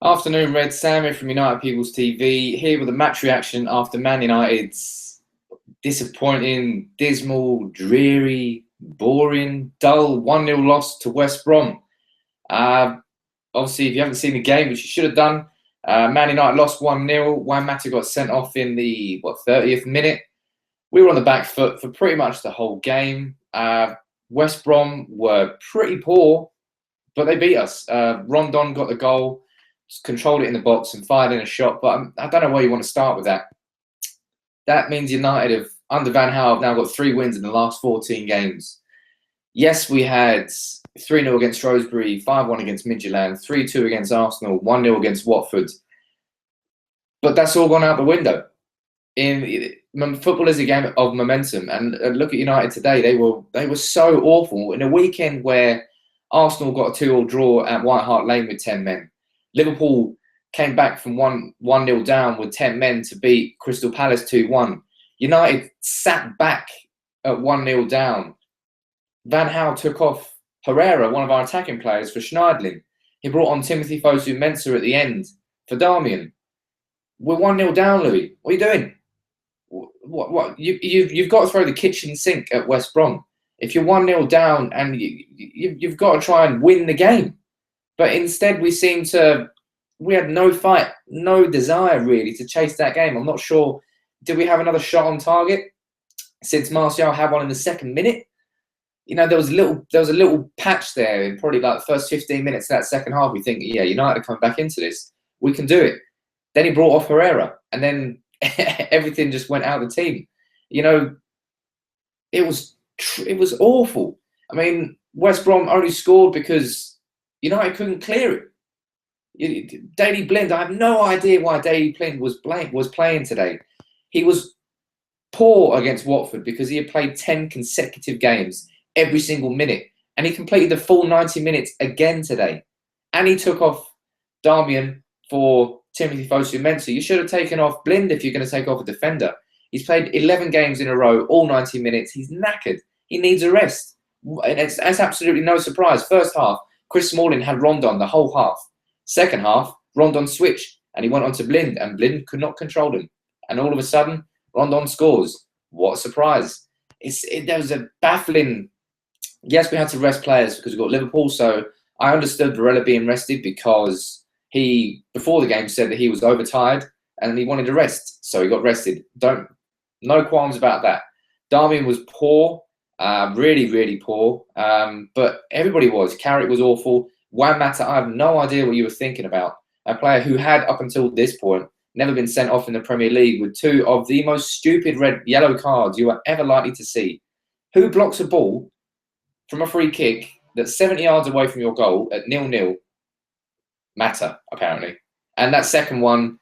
Afternoon, Red. Sam here from United People's TV, here with a match reaction after Man United's disappointing, dismal, dreary, boring, dull 1-0 loss to West Brom. Uh, Obviously, if you haven't seen the game, which you should have done, Man United lost 1-0. Juan Mata got sent off in the 30th minute. We were on the back foot for pretty much the whole game. West Brom were pretty poor, but they beat us. Rondon got the goal, controlled it in the box and fired in a shot, but I don't know where you want to start with that. That means United have, under Van Gaal, have now got 3 wins in the last 14 games. Yes, we had 3-0 against Shrewsbury, 5-1 against Midtjylland, 3-2 against Arsenal, 1-0 against Watford. But that's all gone out the window. Football is a game of momentum, and look at United today. They were so awful in a weekend where Arsenal got a 2-2 draw at White Hart Lane with 10 men. Liverpool came back from 1-0 down with 10 men to beat Crystal Palace 2-1. United sat back at 1-0 down. Van Gaal took off Herrera, one of our attacking players, for Schneidlin. He brought on Timothy Fosu-Mensah at the end for Darmian. We're 1-0 down, Louis. What are you doing? What? You've got to throw the kitchen sink at West Brom. If you're 1-0 down, and you've got to try and win the game. But instead, we had no fight, no desire really to chase that game. I'm not sure. Did we have another shot on target since Martial had one in the second minute? You know, there was a little patch there in probably like the first 15 minutes of that second half. We think, yeah, United are coming back into this. We can do it. Then he brought off Herrera, and then everything just went out of the team. You know, it was awful. I mean, West Brom only scored because United couldn't clear it. Daley Blind, I have no idea why Daley Blind was playing today. He was poor against Watford because he had played 10 consecutive games every single minute, and he completed the full 90 minutes again today. And he took off Darmian for Timothy Fosu-Mensah. You should have taken off Blind if you're going to take off a defender. He's played 11 games in a row, all 90 minutes. He's knackered. He needs a rest. And it's absolutely no surprise. First half, Chris Smalling had Rondon the whole half. Second half, Rondon switched and he went on to Blind, and Blind could not control him. And all of a sudden, Rondon scores. What a surprise. There was a baffling... Yes, we had to rest players because we got Liverpool, so I understood Varela being rested because he, before the game, said that he was overtired and he wanted to rest, so he got rested. No qualms about that. Darmian was poor, really, really poor, but everybody was. Carrick was awful. Juan Mata, I have no idea what you were thinking about. A player who had, up until this point, never been sent off in the Premier League with 2 of the most stupid yellow cards you are ever likely to see. Who blocks a ball from a free kick that's 70 yards away from your goal at 0-0? Mata, apparently. And that second one,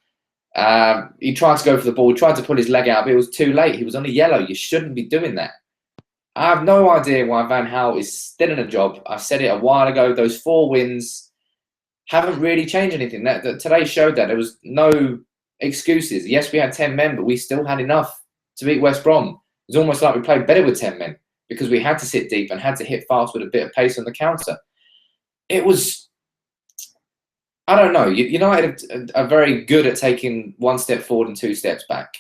he tried to go for the ball, tried to pull his leg out, but it was too late. He was on a yellow. You shouldn't be doing that. I have no idea why Van Gaal is still in a job. I said it a while ago. Those 4 wins haven't really changed anything. Today showed that there was no excuses. Yes, we had 10 men, but we still had enough to beat West Brom. It was almost like we played better with 10 men because we had to sit deep and had to hit fast with a bit of pace on the counter. It was... I don't know. United are very good at taking 1 step forward and 2 steps back.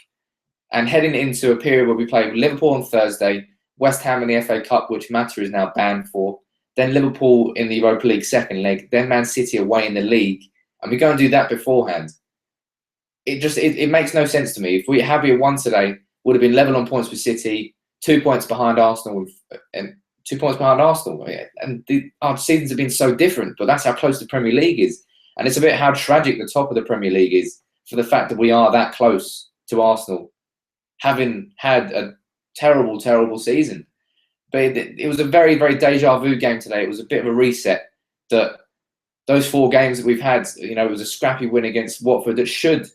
And heading into a period where we play Liverpool on Thursday, West Ham in the FA Cup, which Mata is now banned for, then Liverpool in the Europa League second leg, then Man City away in the league, and we go and do that beforehand. It makes no sense to me. If we had won today, would have been level on points with City, 2 points behind Arsenal, and 2 points behind Arsenal. And our seasons have been so different, but that's how close the Premier League is. And it's a bit how tragic the top of the Premier League is for the fact that we are that close to Arsenal, having had a terrible, terrible season. But it was a very, very deja vu game today. It was a bit of a reset that those 4 games that we've had, it was a scrappy win against Watford that should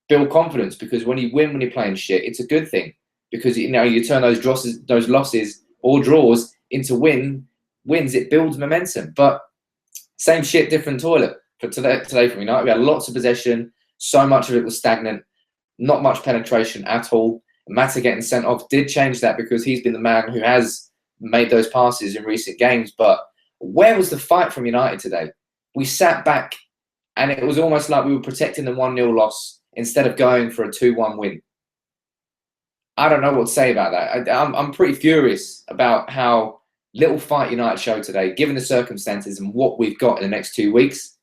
build confidence, because when you win when you're playing shit, it's a good thing, because you turn those losses or draws into wins. It builds momentum. But same shit, different toilet. For today from United, we had lots of possession. So much of it was stagnant. Not much penetration at all. Mata getting sent off did change that, because he's been the man who has made those passes in recent games. But where was the fight from United today? We sat back And it was almost like we were protecting the 1-0 loss instead of going for a 2-1 win. I don't know what to say about that. I'm pretty furious about how little fight United showed today, given the circumstances and what we've got in the next 2 weeks.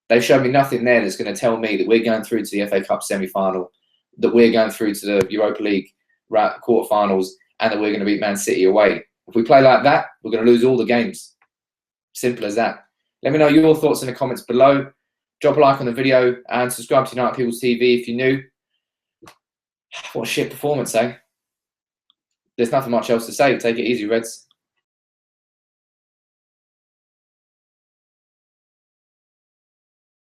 They've shown me nothing there that's going to tell me that we're going through to the FA Cup semi-final, that we're going through to the Europa League quarterfinals, and that we're going to beat Man City away. If we play like that, we're going to lose all the games. Simple as that. Let me know your thoughts in the comments below. Drop a like on the video and subscribe to United People's TV if you're new. What a shit performance, eh? There's nothing much else to say. Take it easy, Reds.